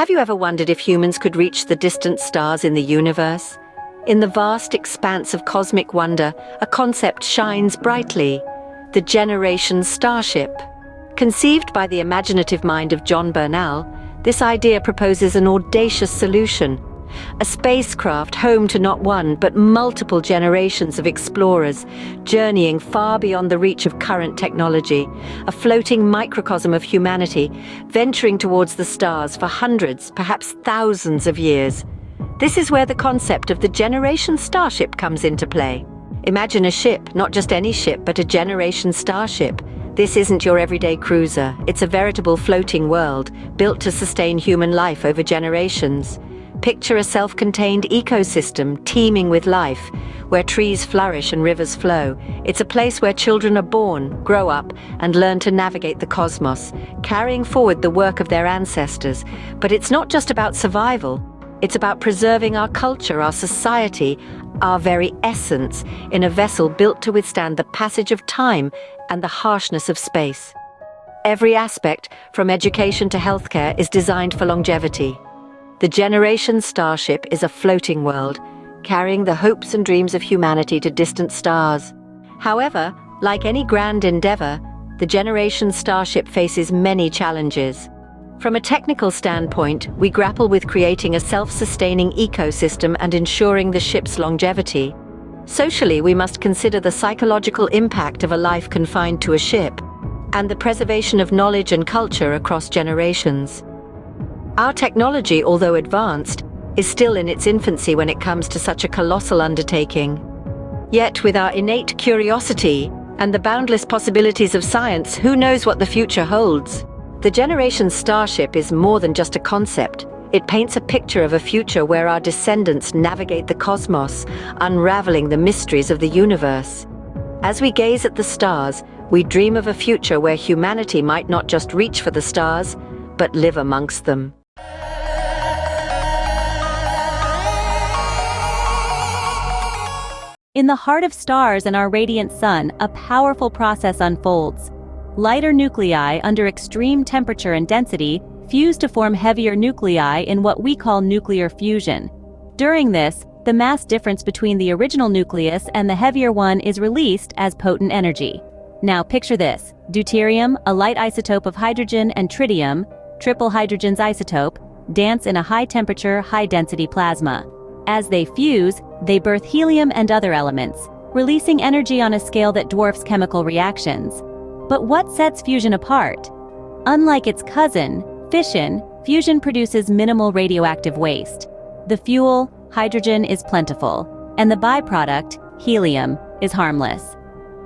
Have you ever wondered if humans could reach the distant stars in the universe? In the vast expanse of cosmic wonder, a concept shines brightly: the generation starship. Conceived by the imaginative mind of John Bernal, this idea proposes an audacious solution: a spacecraft home to not one but multiple generations of explorers, journeying far beyond the reach of current technology, a floating microcosm of humanity, venturing towards the stars for hundreds, perhaps thousands of years. This is where the concept of the generation starship comes into play. Imagine a ship, not just any ship, but a generation starship. This isn't your everyday cruiser. It's a veritable floating world, built to sustain human life over generations. Picture a self-contained ecosystem teeming with life, where trees flourish and rivers flow. It's a place where children are born, grow up, and learn to navigate the cosmos, carrying forward the work of their ancestors. But it's not just about survival. It's about preserving our culture, our society, our very essence, in a vessel built to withstand the passage of time and the harshness of space. Every aspect, from education to healthcare, is designed for longevity. The generation starship is a floating world, carrying the hopes and dreams of humanity to distant stars. However, like any grand endeavor, the generation starship faces many challenges. From a technical standpoint, we grapple with creating a self-sustaining ecosystem and ensuring the ship's longevity. Socially, we must consider the psychological impact of a life confined to a ship, and the preservation of knowledge and culture across generations. Our technology, although advanced, is still in its infancy when it comes to such a colossal undertaking. Yet, with our innate curiosity and the boundless possibilities of science, who knows what the future holds? The generation starship is more than just a concept. It paints a picture of a future where our descendants navigate the cosmos, unraveling the mysteries of the universe. As we gaze at the stars, we dream of a future where humanity might not just reach for the stars, but live amongst them. In the heart of stars and our radiant sun, a powerful process unfolds. Lighter nuclei under extreme temperature and density fuse to form heavier nuclei in what we call nuclear fusion. During this, the mass difference between the original nucleus and the heavier one is released as potent energy. Now picture this: deuterium, a light isotope of hydrogen, and tritium, triple hydrogens isotope, dance in a high-temperature, high-density plasma. As they fuse, they birth helium and other elements, releasing energy on a scale that dwarfs chemical reactions. But what sets fusion apart? Unlike its cousin, fission, fusion produces minimal radioactive waste. The fuel, hydrogen, is plentiful, and the byproduct, helium, is harmless.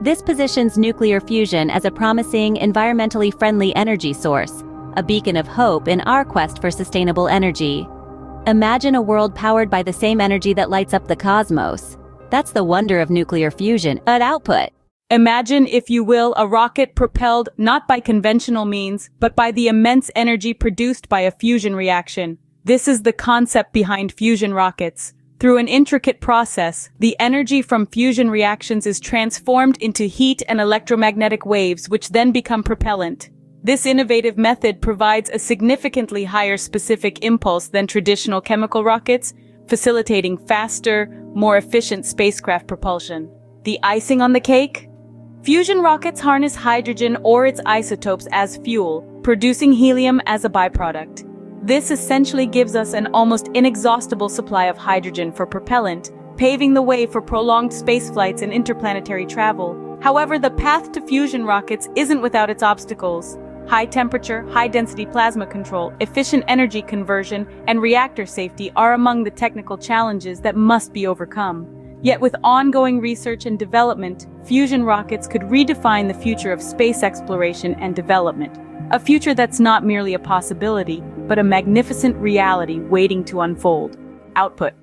This positions nuclear fusion as a promising, environmentally friendly energy source, a beacon of hope in our quest for sustainable energy. Imagine a world powered by the same energy that lights up the cosmos. That's the wonder of nuclear fusion at output. Imagine, if you will, a rocket propelled not by conventional means, but by the immense energy produced by a fusion reaction. This is the concept behind fusion rockets. Through an intricate process, the energy from fusion reactions is transformed into heat and electromagnetic waves, which then become propellant. This innovative method provides a significantly higher specific impulse than traditional chemical rockets, facilitating faster, more efficient spacecraft propulsion. The icing on the cake? Fusion rockets harness hydrogen or its isotopes as fuel, producing helium as a byproduct. This essentially gives us an almost inexhaustible supply of hydrogen for propellant, paving the way for prolonged space flights and interplanetary travel. However, the path to fusion rockets isn't without its obstacles. High temperature, high density plasma control, efficient energy conversion, and reactor safety are among the technical challenges that must be overcome. Yet with ongoing research and development, fusion rockets could redefine the future of space exploration and development. A future that's not merely a possibility, but a magnificent reality waiting to unfold. Output.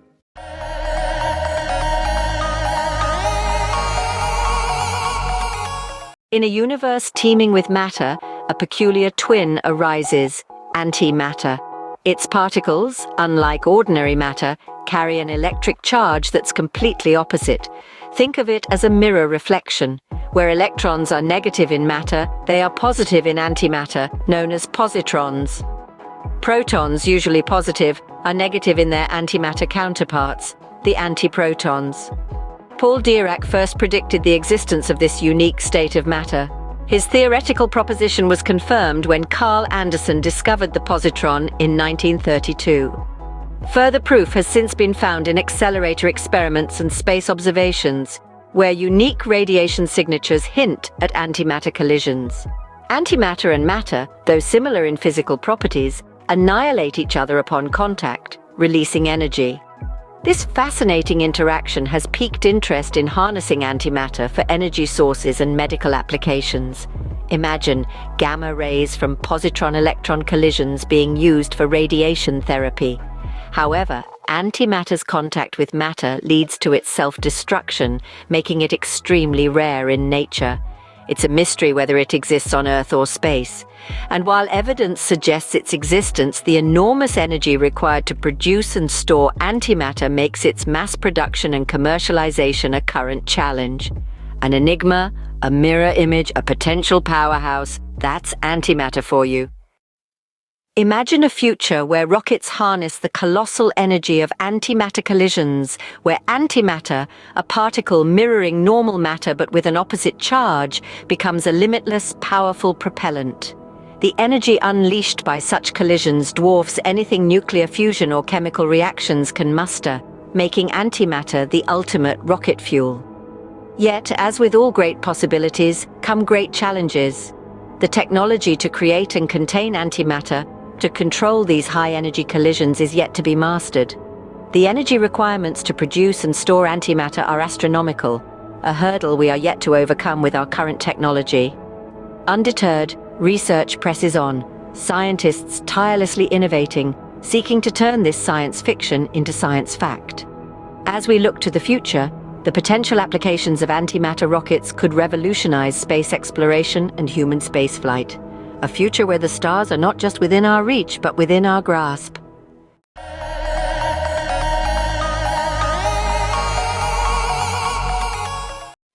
In a universe teeming with matter, a peculiar twin arises: antimatter. Its particles, unlike ordinary matter, carry an electric charge that's completely opposite. Think of it as a mirror reflection. Where electrons are negative in matter, they are positive in antimatter, known as positrons. Protons, usually positive, are negative in their antimatter counterparts, the antiprotons. Paul Dirac first predicted the existence of this unique state of matter. His theoretical proposition was confirmed when Carl Anderson discovered the positron in 1932. Further proof has since been found in accelerator experiments and space observations, where unique radiation signatures hint at antimatter collisions. Antimatter and matter, though similar in physical properties, annihilate each other upon contact, releasing energy. This fascinating interaction has piqued interest in harnessing antimatter for energy sources and medical applications. Imagine gamma rays from positron-electron collisions being used for radiation therapy. However, antimatter's contact with matter leads to its self-destruction, making it extremely rare in nature. It's a mystery whether it exists on Earth or space. And while evidence suggests its existence, the enormous energy required to produce and store antimatter makes its mass production and commercialization a current challenge. An enigma, a mirror image, a potential powerhouse, that's antimatter for you. Imagine a future where rockets harness the colossal energy of antimatter collisions, where antimatter, a particle mirroring normal matter but with an opposite charge, becomes a limitless, powerful propellant. The energy unleashed by such collisions dwarfs anything nuclear fusion or chemical reactions can muster, making antimatter the ultimate rocket fuel. Yet, as with all great possibilities, come great challenges. The technology to create and contain antimatter, to control these high-energy collisions, is yet to be mastered. The energy requirements to produce and store antimatter are astronomical, a hurdle we are yet to overcome with our current technology. Undeterred, research presses on, scientists tirelessly innovating, seeking to turn this science fiction into science fact. As we look to the future, the potential applications of antimatter rockets could revolutionize space exploration and human spaceflight. A future where the stars are not just within our reach, but within our grasp.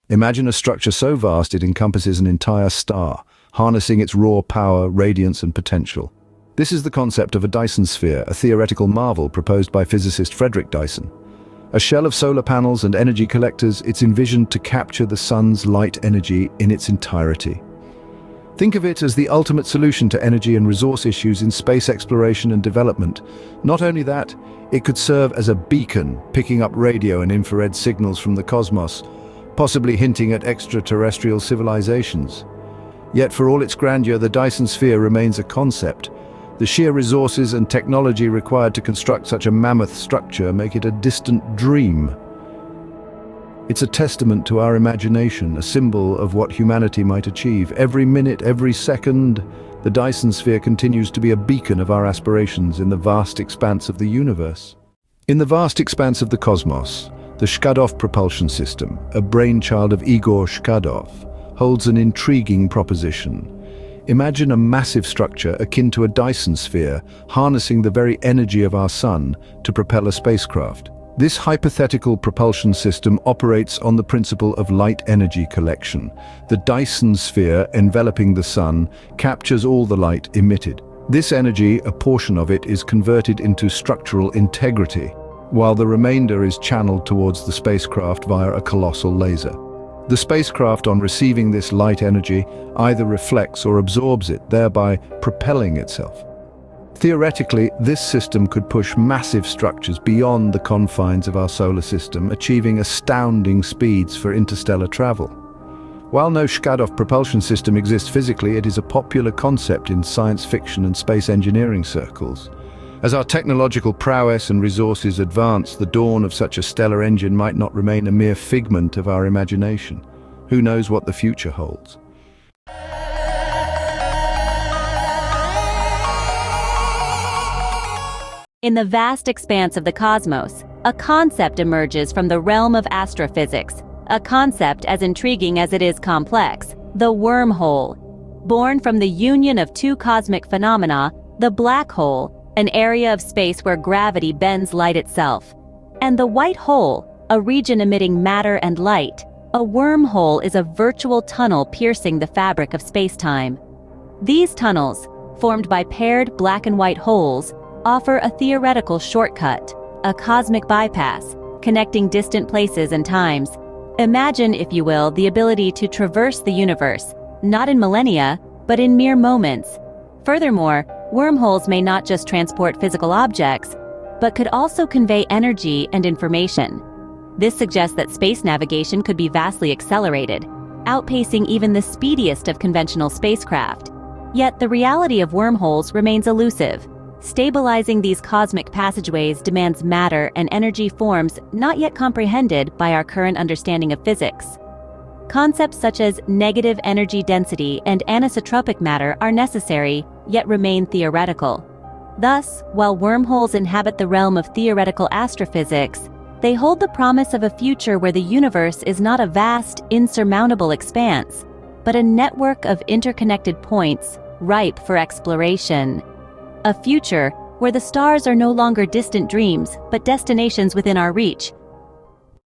Imagine a structure so vast it encompasses an entire star, harnessing its raw power, radiance, and potential. This is the concept of a Dyson sphere, a theoretical marvel proposed by physicist Frederick Dyson. A shell of solar panels and energy collectors, it's envisioned to capture the sun's light energy in its entirety. Think of it as the ultimate solution to energy and resource issues in space exploration and development. Not only that, it could serve as a beacon, picking up radio and infrared signals from the cosmos, possibly hinting at extraterrestrial civilizations. Yet for all its grandeur, the Dyson sphere remains a concept. The sheer resources and technology required to construct such a mammoth structure make it a distant dream. It's a testament to our imagination, a symbol of what humanity might achieve. Every minute, every second, the Dyson sphere continues to be a beacon of our aspirations in the vast expanse of the universe. In the vast expanse of the cosmos, the Shkadov propulsion system, a brainchild of Igor Shkadov, holds an intriguing proposition. Imagine a massive structure akin to a Dyson sphere, harnessing the very energy of our sun to propel a spacecraft. This hypothetical propulsion system operates on the principle of light energy collection. The Dyson sphere, enveloping the sun, captures all the light emitted. This energy, a portion of it, is converted into structural integrity, while the remainder is channeled towards the spacecraft via a colossal laser. The spacecraft, on receiving this light energy, either reflects or absorbs it, thereby propelling itself. Theoretically, this system could push massive structures beyond the confines of our solar system, achieving astounding speeds for interstellar travel. While no Shkadov propulsion system exists physically, it is a popular concept in science fiction and space engineering circles. As our technological prowess and resources advance, the dawn of such a stellar engine might not remain a mere figment of our imagination. Who knows what the future holds? In the vast expanse of the cosmos, a concept emerges from the realm of astrophysics, a concept as intriguing as it is complex, the wormhole. Born from the union of two cosmic phenomena, the black hole, an area of space where gravity bends light itself, and the white hole, a region emitting matter and light. A wormhole is a virtual tunnel piercing the fabric of space-time. These tunnels, formed by paired black and white holes, offer a theoretical shortcut, a cosmic bypass, connecting distant places and times. Imagine, if you will, the ability to traverse the universe, not in millennia, but in mere moments. Furthermore, wormholes may not just transport physical objects, but could also convey energy and information. This suggests that space navigation could be vastly accelerated, outpacing even the speediest of conventional spacecraft. Yet the reality of wormholes remains elusive. Stabilizing these cosmic passageways demands matter and energy forms not yet comprehended by our current understanding of physics. Concepts such as negative energy density and anisotropic matter are necessary, yet remain theoretical. Thus, while wormholes inhabit the realm of theoretical astrophysics, they hold the promise of a future where the universe is not a vast, insurmountable expanse, but a network of interconnected points ripe for exploration. A future where the stars are no longer distant dreams, but destinations within our reach.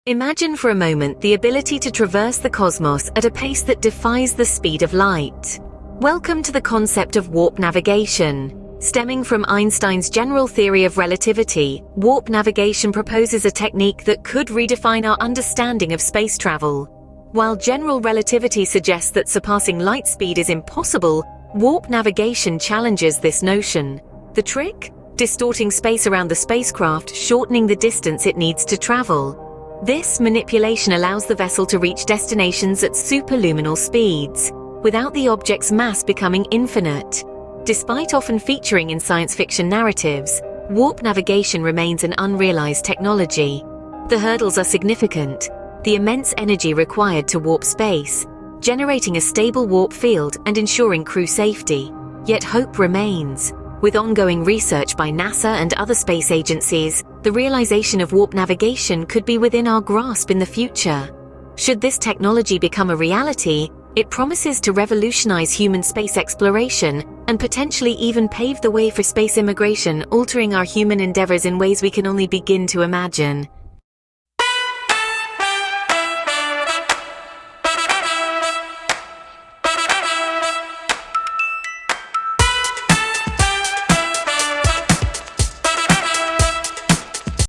Imagine for a moment the ability to traverse the cosmos at a pace that defies the speed of light. Welcome to the concept of warp navigation. Stemming from Einstein's general theory of relativity, warp navigation proposes a technique that could redefine our understanding of space travel. While general relativity suggests that surpassing light speed is impossible, warp navigation challenges this notion. The trick? Distorting space around the spacecraft, shortening the distance it needs to travel. This manipulation allows the vessel to reach destinations at superluminal speeds, without the object's mass becoming infinite. Despite often featuring in science fiction narratives, warp navigation remains an unrealized technology. The hurdles are significant: the immense energy required to warp space, generating a stable warp field and ensuring crew safety. Yet hope remains. With ongoing research by NASA and other space agencies, the realization of warp navigation could be within our grasp in the future. Should this technology become a reality, it promises to revolutionize human space exploration and potentially even pave the way for space immigration, altering our human endeavors in ways we can only begin to imagine.